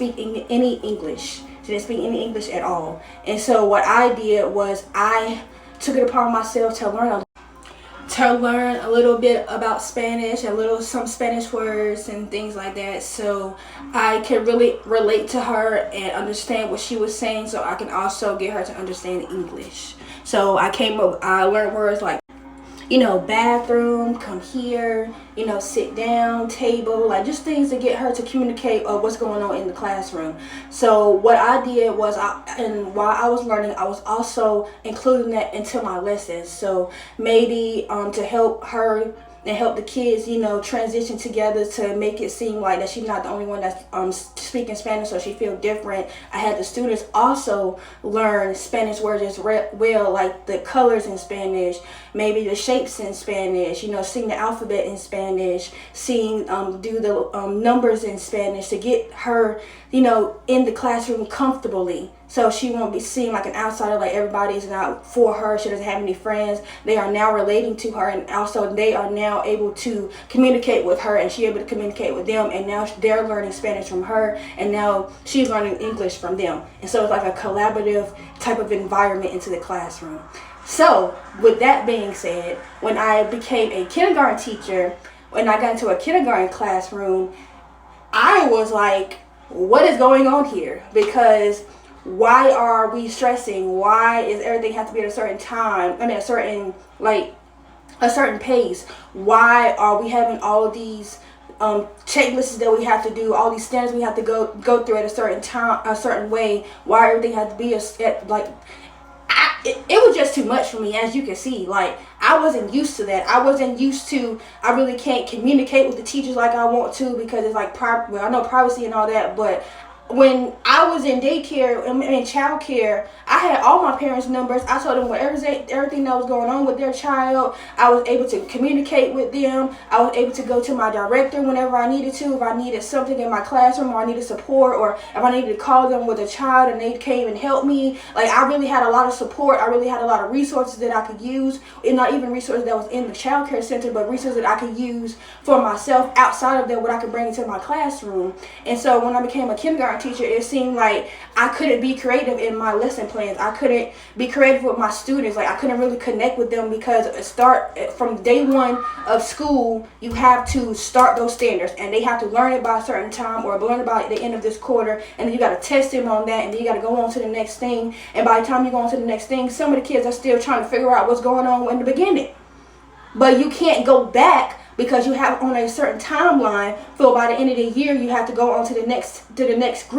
speak any English. She didn't speak any English at all. And so what I did was I took it upon myself to learn a little bit about Spanish, some Spanish words and things like that, so I can really relate to her and understand what she was saying, so I can also get her to understand English. So I learned words like, bathroom, come here, sit down, table, like just things to get her to communicate what's going on in the classroom. So what I did was, while I was learning, I was also including that into my lessons. So maybe to help her and help the kids, transition together to make it seem like that she's not the only one that's speaking Spanish, so she feel different. I had the students also learn Spanish words as well, like the colors in Spanish, maybe the shapes in Spanish, seeing the alphabet in Spanish, do the numbers in Spanish, to get her, in the classroom comfortably. So she won't be seen like an outsider, like everybody is not for her. She doesn't have any friends. They are now relating to her, and also they are now able to communicate with her, and she's able to communicate with them, and now they're learning Spanish from her, and now she's learning English from them. And so it's like a collaborative type of environment into the classroom. So with that being said, when I became a kindergarten teacher, when I got into a kindergarten classroom, I was like, what is going on here? Because why are we stressing? Why is everything have to be at a certain time? A certain pace. Why are we having all of these checklists that we have to do, all these standards we have to go through at a certain time, a certain way? Why everything has to be it was just too much for me, as you can see. Like, I wasn't used to that. I really can't communicate with the teachers like I want to, because it's like, I know privacy and all that, but when I was in daycare, in child care, I had all my parents' numbers. I told them everything that was going on with their child. I was able to communicate with them. I was able to go to my director whenever I needed to, if I needed something in my classroom, or I needed support, or if I needed to call them with a child and they came and helped me. Like, I really had a lot of support. I really had a lot of resources that I could use, and not even resources that was in the child care center, but resources that I could use for myself outside of that, what I could bring into my classroom. And so when I became a kindergarten teacher, it seemed like I couldn't be creative in my lesson plans. I couldn't be creative with my students. Like, I couldn't really connect with them, because from day one of school, you have to start those standards, and they have to learn it by a certain time, or learn it by the end of this quarter, and then you got to test them on that, and then you got to go on to the next thing. And by the time you go on to the next thing, some of the kids are still trying to figure out what's going on in the beginning. But you can't go back, because you have on a certain timeline. So by the end of the year, you have to go on to the next group.